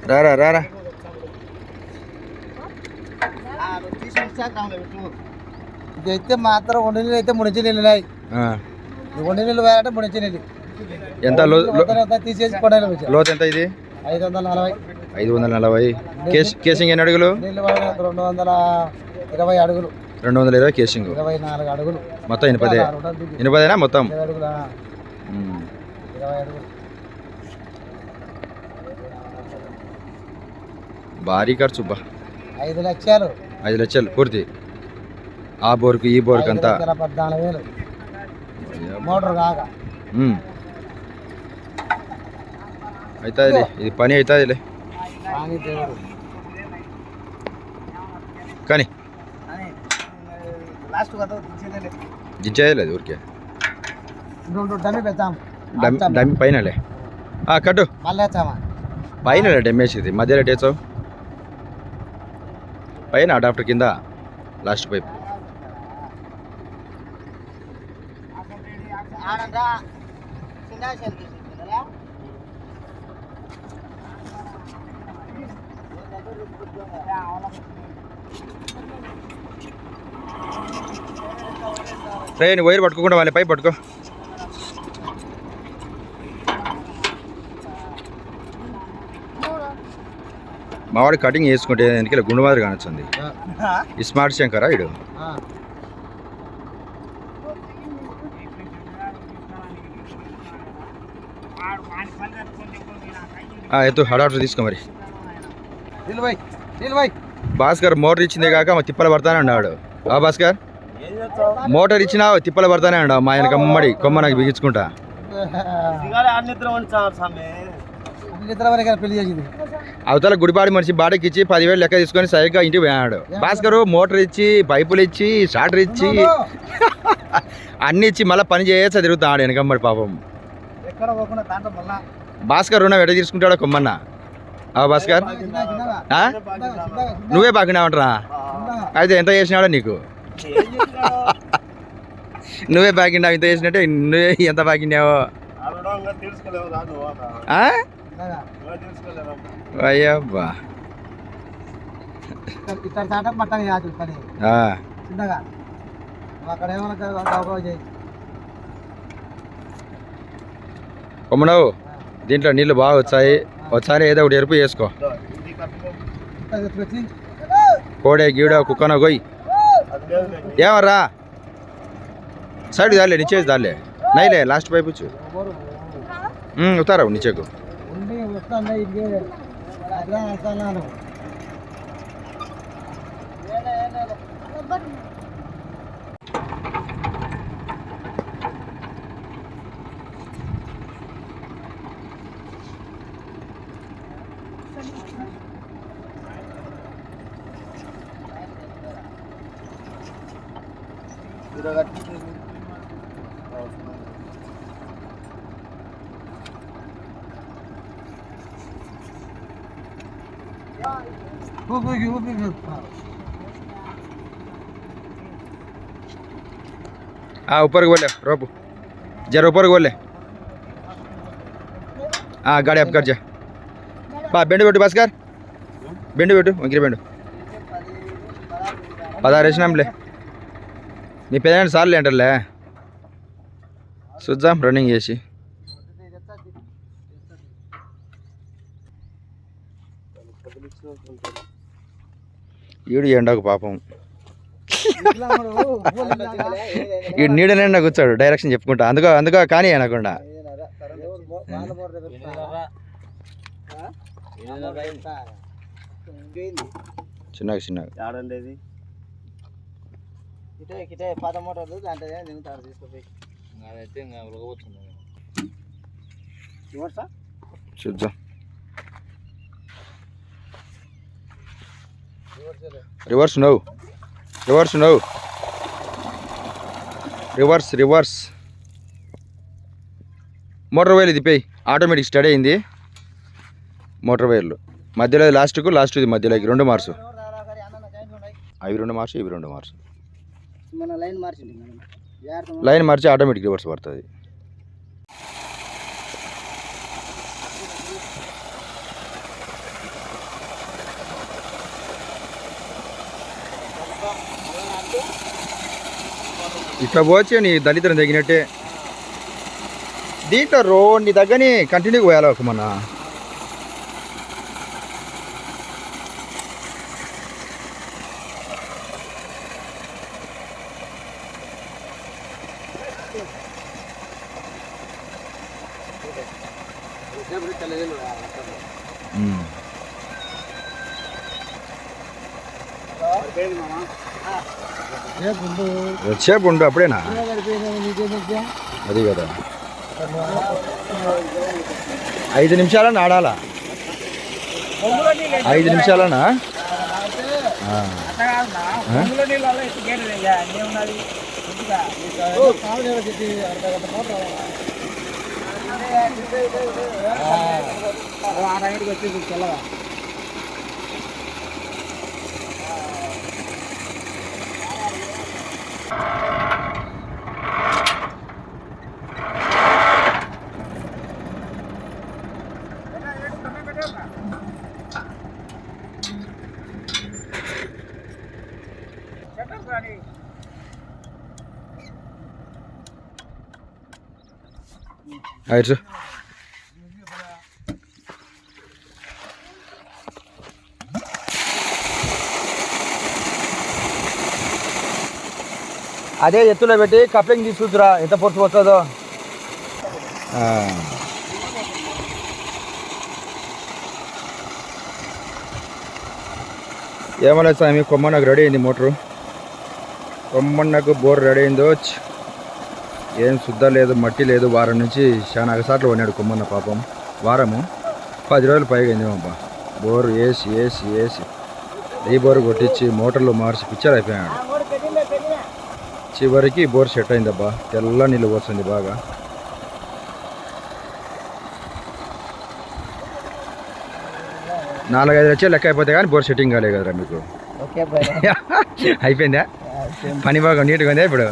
రారా రారా ఇదైతే మాత్రం 2 నెలలు అయితే 3 ఇంచులు వెళ్ళినాయి. 2 నెలలు వేయాలంటే 3 ఇంచులు వెళ్ళి ఎంత తీసేసి కొడాలి. లోతు ఎంత ఇది? 540. 540. కేసింగ్ ఎన్ని అడుగులు? 220 అడుగులు. 220 కేసింగ్. 24 అడుగులు మొత్తం 80 మొత్తం 20 అడుగులు. 20 అడుగులు. భారీ ఖర్చు బా. 5 లక్షలు. 5 లక్షలు పూర్తి. ఆ బోర్కు ఈ బోర్కు అంతా 14,000 మోటార్ కాక అవుతుంది. ఇది పని అవుతుందిలే కానీ దించేయలేదు ఊరికే డమ్మి పైనలే కట్టు పైన డమ్మేసేది మధ్యలో టేచావు పైన అడాప్టర్ కింద లాస్ట్ పైప్. ట్రైన్ వైర్ పట్టుకోకుండా వాళ్ళ పైప్ పట్టుకో. మావాడు కటింగ్ చేసుకుంటే ఎందుకంటే గుండు మాదిరి కానొచ్చింది. స్మార్ట్ శంకరా ఇడు ఎత్తు అడాప్టర్ తీసుకో మరి. భాస్కర్ మోటార్ ఇచ్చిందే కాక మా తిప్పలు పడతానే అన్నాడు. భాస్కర్ మోటార్ ఇచ్చినా తిప్పలు పడతానే అన్నాడు. మా ఆయన కమ్మడి కొమ్మ నాకు బిగించుకుంటా. అవతల గుడిపాడి మనిషి బాడీకి ఇచ్చి 10,000 లెక్క తీసుకొని సరిగ్గా ఇంటికి పోయాడు. భాస్కర్ మోటార్ ఇచ్చి పైపులు ఇచ్చి స్టార్టర్ ఇచ్చి అన్ని ఇచ్చి మళ్ళీ పని చేయొచ్చా తిరుగుతాడు వెనకమ్మడి పాపం. భాస్కర్ రుణం ఎడ తీసుకుంటాడో కొమ్మన్న. భాస్కర్ నువ్వే బాకినావంటరా. అయితే ఎంత చేసినాడో నీకు నువ్వే బాకిండావు. ఇంత చేసినట్టే నువ్వే ఎంత బాకిండావో అయ్యబ్బా. కొమ్మనవు దీంట్లో నీళ్ళు బాగా వచ్చాయి. ఒకసారి ఏదో ఒకటి ఎరుపు చేసుకో. కోడే గీడ కుక్కన గొయ్యి ఏమర్రా సైడ్ దాలే నిచ్చేసి దాలే నైలే లాస్ట్ పైపు వచ్చు ఉతారా నిచ్చేకు. ऊपर को बोले रोप जरा ऊपर को बोले गाड़ी आप कर जा बेंड పెట్టు భాస్కర్ బెండు పెట్టు వంకిరి బెండు 16 వేసినాంలే నీ పెద్ద సార్లు అంటారులే చూద్దాం రన్నింగ్ చేసి ఈడు ఎండకు పాపం ఈ నీడనే కూర్చోడు డైరెక్షన్ చెప్పుకుంటా అందుకో కానీ అనకుండా చిన్నగా చూద్దాం రివర్స్ నవ్వు రివర్స్ మోటార్ వైర్లు తిప్పేయి ఆటోమేటిక్ స్టడీ అయింది మోటార్ వైర్లు మధ్యలో లాస్ట్ ఇది మధ్యలోకి 2 మార్చు అవి 2 మార్చు ఇవి 2 మార్చు మన లైన్ మార్చింది లైన్ మార్చి ఆటోమేటిక్ రివర్స్ పడుతుంది ఇట్లా పోతే నీ దళితులను తగినట్టే దీంట్లో నీ దగ్గరని కంటిన్యూ పోయాలి ఒక మన వచ్చేపు ఉండు అప్పుడేనా అది కదా 5 నిమిషాలన్నా ఆడాలా 5 నిమిషాలనా ఆయిట్స్ అదే ఎత్తులో పెట్టి కప్లింగ్ తీసుకురా ఎంత పొరుసు వస్తుందో ఏమన్నా స్వామి కొమ్మన్నకు రెడీ అయింది మోటరు కొమ్మన్నకు బోర్ రెడీ అయిందో ఏం శుద్ధ లేదు మట్టి లేదు వారం నుంచి చాలా సార్లు కొన్నాడు కొమ్మన్న పాపం వారము 10 రోజులు పైగా అయిందేమబ్బా బోర్ వేసి ఈ బోర్ కొట్టించి మోటార్లు మార్చి పిక్చర్ అయిపోయాడు చివరికి బోర్ సెట్ అయిందబ్బా తెల్ల నీళ్ళు పోస్తుంది బాగా నాలుగైదు లక్షలు లెక్క అయిపోతే కానీ బోర్ సెట్టింగ్ కాలే కదరా మీకు అయిపోయిందా పని బాగా నీట్గా ఉందా ఇప్పుడు